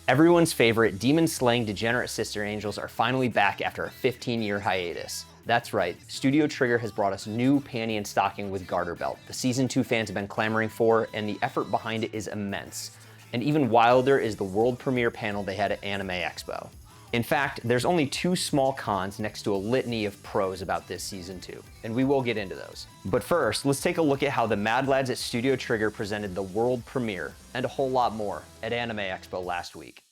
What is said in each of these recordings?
Everyone's favorite demon-slaying degenerate sister angels are finally back after a 15-year hiatus. That's right, Studio Trigger has brought us new Panty and Stocking with Garterbelt. The Season 2 fans have been clamoring for, and the effort behind it is immense. And even wilder is the world premiere panel they had at Anime Expo. In fact, there's only 2 small cons next to a litany of pros about this Season 2, and we will get into those. But first, let's take a look at how the Mad Lads at Studio Trigger presented the world premiere, and a whole lot more, at Anime Expo last week.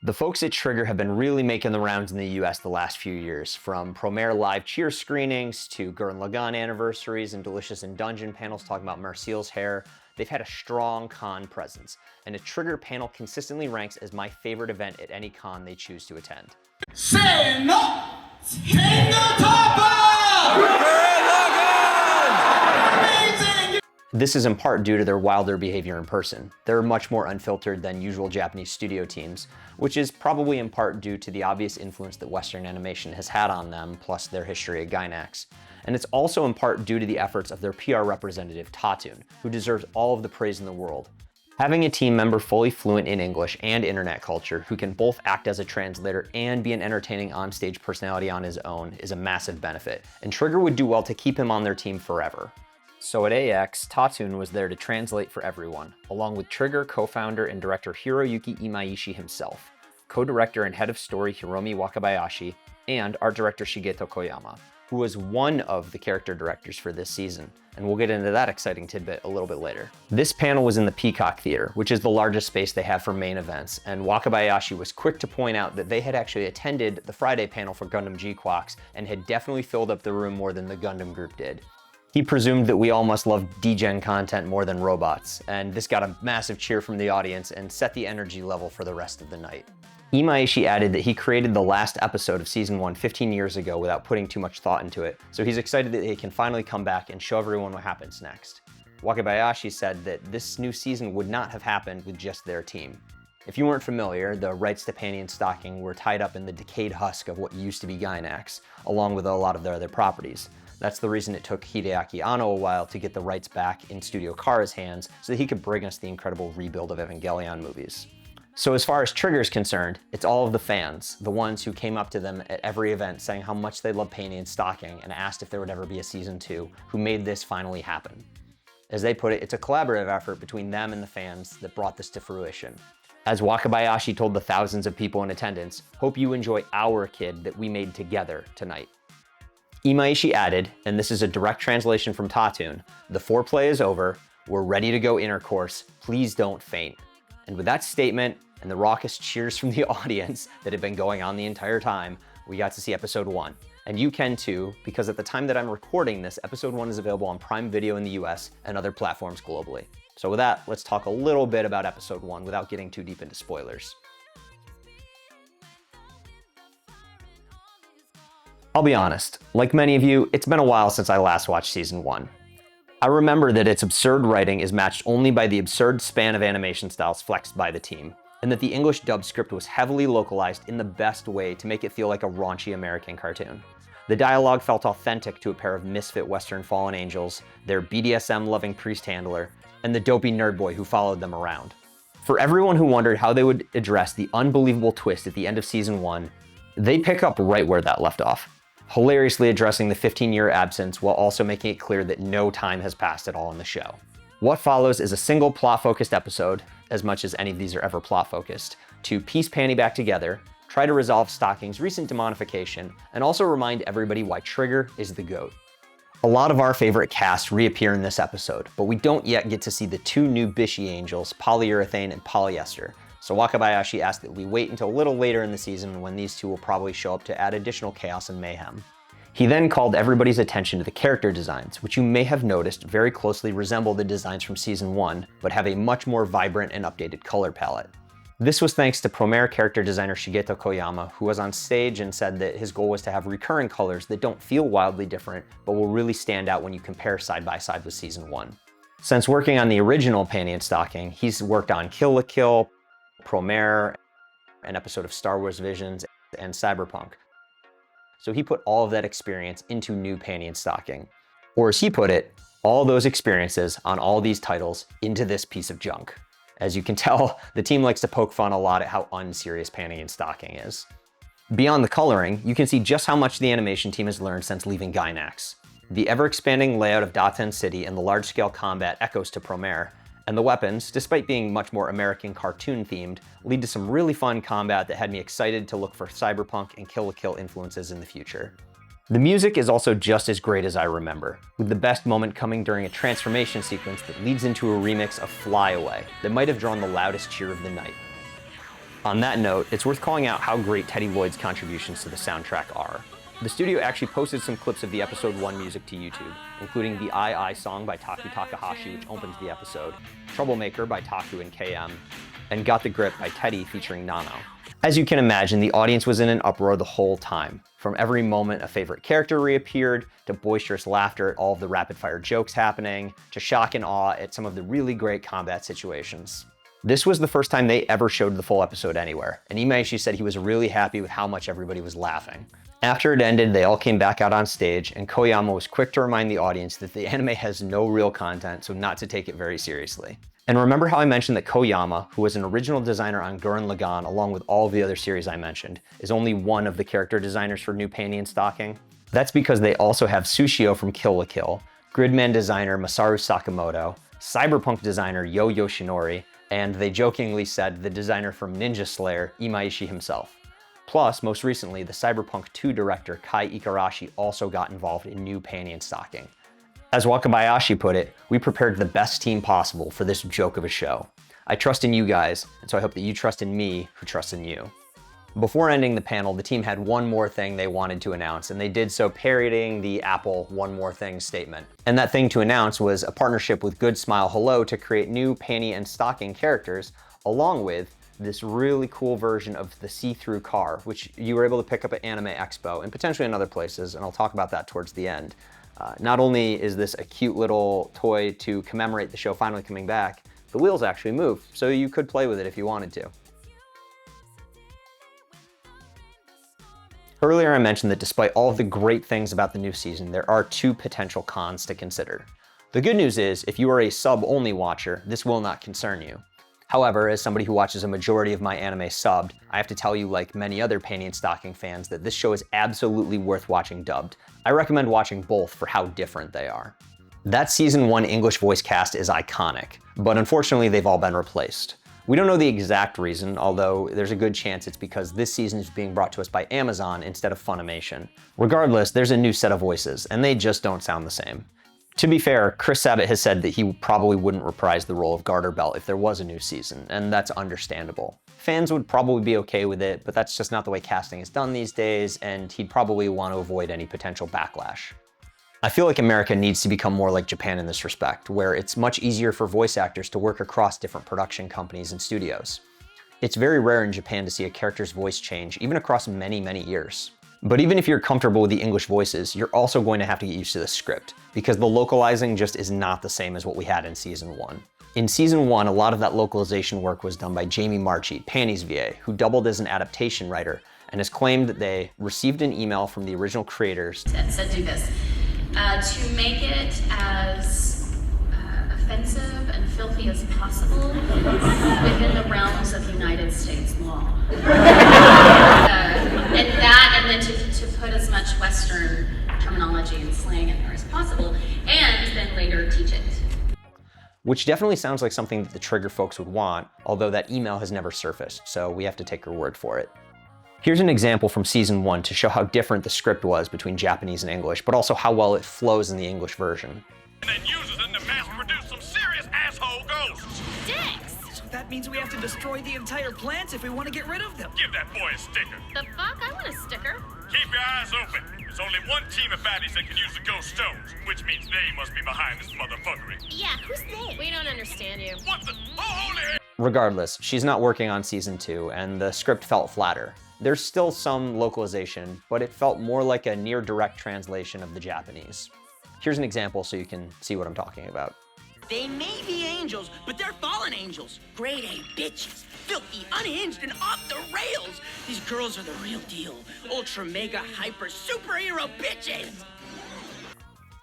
The folks at Trigger have been really making the rounds in the US the last few years, from premiere live cheer screenings to Gurren Lagann anniversaries and Delicious in Dungeon panels talking about Marcial's hair. They've had a strong con presence, and a Trigger panel consistently ranks as my favorite event at any con they choose to attend. This is in part due to their wilder behavior in person. They're much more unfiltered than usual Japanese studio teams, which is probably in part due to the obvious influence that Western animation has had on them, plus their history at Gainax. And it's also in part due to the efforts of their PR representative, Tatun, who deserves all of the praise in the world. Having a team member fully fluent in English and internet culture, who can both act as a translator and be an entertaining onstage personality on his own, is a massive benefit, and Trigger would do well to keep him on their team forever. So at AX, Tatun was there to translate for everyone, along with Trigger co-founder and director Hiroyuki Imaishi himself, co-director and head of story Hiromi Wakabayashi, and art director Shigeto Koyama, who was one of the character directors for this season, and we'll get into that exciting tidbit a little bit later. This panel was in the Peacock Theater, which is the largest space they have for main events, and Wakabayashi was quick to point out that they had actually attended the Friday panel for Gundam G-Quacks and had definitely filled up the room more than the Gundam group did. He presumed that we all must love degen content more than robots, and this got a massive cheer from the audience and set the energy level for the rest of the night. Imaishi added that he created the last episode of Season 1 15 years ago without putting too much thought into it, so he's excited that he can finally come back and show everyone what happens next. Wakabayashi said that this new season would not have happened with just their team. If you weren't familiar, the rights to Panty and Stocking were tied up in the decayed husk of what used to be Gainax, along with a lot of their other properties. That's the reason it took Hideaki Anno a while to get the rights back in Studio Kara's hands so that he could bring us the incredible rebuild of Evangelion movies. So as far as Trigger's concerned, it's all of the fans, the ones who came up to them at every event saying how much they love Panty and Stocking and asked if there would ever be a Season 2, who made this finally happen. As they put it, it's a collaborative effort between them and the fans that brought this to fruition. As Wakabayashi told the thousands of people in attendance, "Hope you enjoy our kid that we made together tonight." Imaishi added, and this is a direct translation from Tatun, "The foreplay is over, we're ready to go intercourse, please don't faint." And with that statement and the raucous cheers from the audience that had been going on the entire time, we got to see episode 1. And you can too, because at the time that I'm recording this, episode 1 is available on Prime Video in the US and other platforms globally. So with that, let's talk a little bit about episode 1 without getting too deep into spoilers. I'll be honest, like many of you, it's been a while since I last watched Season 1. I remember that its absurd writing is matched only by the absurd span of animation styles flexed by the team, and that the English dub script was heavily localized in the best way to make it feel like a raunchy American cartoon. The dialogue felt authentic to a pair of misfit Western fallen angels, their BDSM-loving priest handler, and the dopey nerd boy who followed them around. For everyone who wondered how they would address the unbelievable twist at the end of Season 1, they pick up right where that left off, hilariously addressing the 15-year absence while also making it clear that no time has passed at all in the show. What follows is a single plot-focused episode, as much as any of these are ever plot-focused, to piece Panty back together, try to resolve Stocking's recent demonification, and also remind everybody why Trigger is the GOAT. A lot of our favorite casts reappear in this episode, but we don't yet get to see the 2 new Bishi angels, Polyurethane and Polyester, so Wakabayashi asked that we wait until a little later in the season when these 2 will probably show up to add additional chaos and mayhem. He then called everybody's attention to the character designs, which you may have noticed very closely resemble the designs from Season 1, but have a much more vibrant and updated color palette. This was thanks to Promare character designer Shigeto Koyama, who was on stage and said that his goal was to have recurring colors that don't feel wildly different, but will really stand out when you compare side by side with Season 1. Since working on the original Panty and Stocking, he's worked on Kill la Kill, Promare, an episode of Star Wars Visions, and Cyberpunk. so he put all of that experience into new Panty and Stocking. Or as he put it, all those experiences on all these titles into this piece of junk. As you can tell, the team likes to poke fun a lot at how unserious Panty and Stocking is. Beyond the coloring, you can see just how much the animation team has learned since leaving Gainax. The ever-expanding layout of Daten City and the large-scale combat echoes to Promare, and the weapons, despite being much more American cartoon-themed, lead to some really fun combat that had me excited to look for cyberpunk and Kill la Kill influences in the future. The music is also just as great as I remember, with the best moment coming during a transformation sequence that leads into a remix of Fly Away that might have drawn the loudest cheer of the night. On that note, it's worth calling out how great Teddy Lloyd's contributions to the soundtrack are. The studio actually posted some clips of the episode 1 music to YouTube, including the I song by Taku Takahashi, which opens the episode, Troublemaker by Taku and KM, and Got the Grip by Teddy featuring Nano. As you can imagine, the audience was in an uproar the whole time. From every moment a favorite character reappeared, to boisterous laughter at all of the rapid-fire jokes happening, to shock and awe at some of the really great combat situations. This was the first time they ever showed the full episode anywhere, and Imaishi said he was really happy with how much everybody was laughing. After it ended, they all came back out on stage, and Koyama was quick to remind the audience that the anime has no real content, so not to take it very seriously. And remember how I mentioned that Koyama, who was an original designer on Gurren Lagann along with all of the other series I mentioned, is only one of the character designers for new Panty and Stocking? That's because they also have Sushio from Kill la Kill, Gridman designer Masaru Sakamoto, cyberpunk designer Yo Yoshinori, and they jokingly said the designer from Ninja Slayer, Imaishi himself. Plus, most recently, the Cyberpunk 2 director Kai Ikarashi also got involved in new Panty and Stocking. As Wakabayashi put it, we prepared the best team possible for this joke of a show. I trust in you guys, and so I hope that you trust in me, who trusts in you. Before ending the panel, the team had one more thing they wanted to announce, and they did so parodying the Apple "one more thing" statement. And that thing to announce was a partnership with Good Smile Hello to create new Panty and Stocking characters, along with this really cool version of the see-through car, which you were able to pick up at Anime Expo and potentially in other places, and I'll talk about that towards the end. Not only is this a cute little toy to commemorate the show finally coming back, the wheels actually move, so you could play with it if you wanted to. Earlier I mentioned that despite all of the great things about the new season, there are two potential cons to consider. The good news is, if you are a sub-only watcher, this will not concern you. However, as somebody who watches a majority of my anime subbed, I have to tell you, like many other Panty and Stocking fans, that this show is absolutely worth watching dubbed. I recommend watching both for how different they are. That season 1 English voice cast is iconic, but unfortunately they've all been replaced. We don't know the exact reason, although there's a good chance it's because this season is being brought to us by Amazon instead of Funimation. Regardless, there's a new set of voices, and they just don't sound the same. To be fair, Chris Sabat has said that he probably wouldn't reprise the role of Garterbelt if there was a new season, and that's understandable. Fans would probably be okay with it, but that's just not the way casting is done these days, and he'd probably want to avoid any potential backlash. I feel like America needs to become more like Japan in this respect, where it's much easier for voice actors to work across different production companies and studios. It's very rare in Japan to see a character's voice change, even across many, many years. But even if you're comfortable with the English voices, you're also going to have to get used to the script, because the localizing just is not the same as what we had in Season 1. In Season 1, a lot of that localization work was done by Jamie Marchi, Panty's VA, who doubled as an adaptation writer, and has claimed that they received an email from the original creators and said do this, to make it as offensive and filthy as possible within the realms of United States law. And then to put as much Western terminology and slang in there as possible, and then later teach it. Which definitely sounds like something that the Trigger folks would want, although that email has never surfaced, so we have to take her word for it. Here's an example from Season 1 to show how different the script was between Japanese and English, but also how well it flows in the English version. And then uses it to mass produce some serious asshole ghosts. Dicks! So that means we have to destroy the entire plant if we want to get rid of them. Give that boy a sticker. The fuck? I want a sticker. Keep your eyes open. There's only one team of baddies that can use the ghost stones, which means they must be behind this motherfuckery. Yeah, who's they? We don't understand you. What the? Oh, holy hell! Regardless, she's not working on Season 2, and the script felt flatter. There's still some localization, but it felt more like a near direct translation of the Japanese. Here's an example so you can see what I'm talking about. They may be angels, but they're fallen angels. Grade A bitches. Filthy, unhinged, and off the rails. These girls are the real deal. Ultra, mega, hyper, superhero bitches.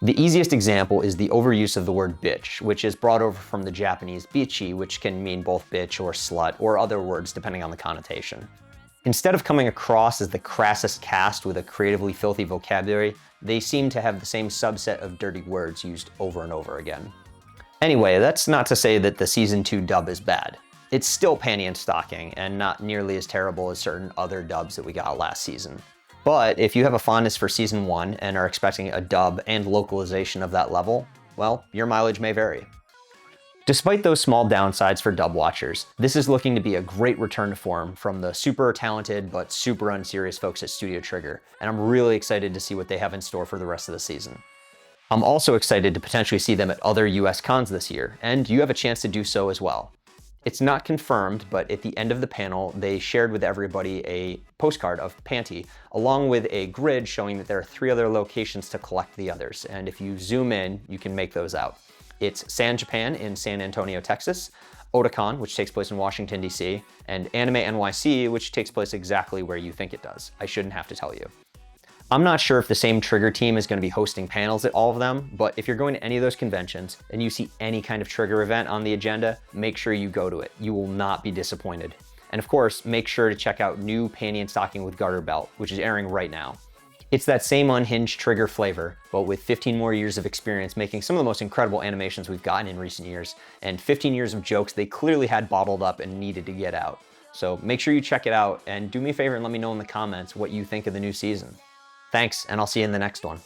The easiest example is the overuse of the word bitch, which is brought over from the Japanese bichi, which can mean both bitch or slut, or other words depending on the connotation. Instead of coming across as the crassest caste with a creatively filthy vocabulary, they seem to have the same subset of dirty words used over and over again. Anyway, that's not to say that the Season 2 dub is bad. It's still Panty and Stocking, and not nearly as terrible as certain other dubs that we got last season. But if you have a fondness for Season 1 and are expecting a dub and localization of that level, well, your mileage may vary. Despite those small downsides for dub watchers, this is looking to be a great return to form from the super talented but super unserious folks at Studio Trigger, and I'm really excited to see what they have in store for the rest of the season. I'm also excited to potentially see them at other US cons this year, and you have a chance to do so as well. It's not confirmed, but at the end of the panel, they shared with everybody a postcard of Panty, along with a grid showing that there are 3 other locations to collect the others, and if you zoom in, you can make those out. It's San Japan in San Antonio, Texas, Otakon, which takes place in Washington, D.C., and Anime NYC, which takes place exactly where you think it does. I shouldn't have to tell you. I'm not sure if the same Trigger team is going to be hosting panels at all of them, but if you're going to any of those conventions and you see any kind of Trigger event on the agenda, make sure you go to it. You will not be disappointed. And of course, make sure to check out new Panty and Stocking with Garterbelt, which is airing right now. It's that same unhinged Trigger flavor, but with 15 more years of experience making some of the most incredible animations we've gotten in recent years, and 15 years of jokes they clearly had bottled up and needed to get out. So make sure you check it out, and do me a favor and let me know in the comments what you think of the new season. Thanks, and I'll see you in the next one.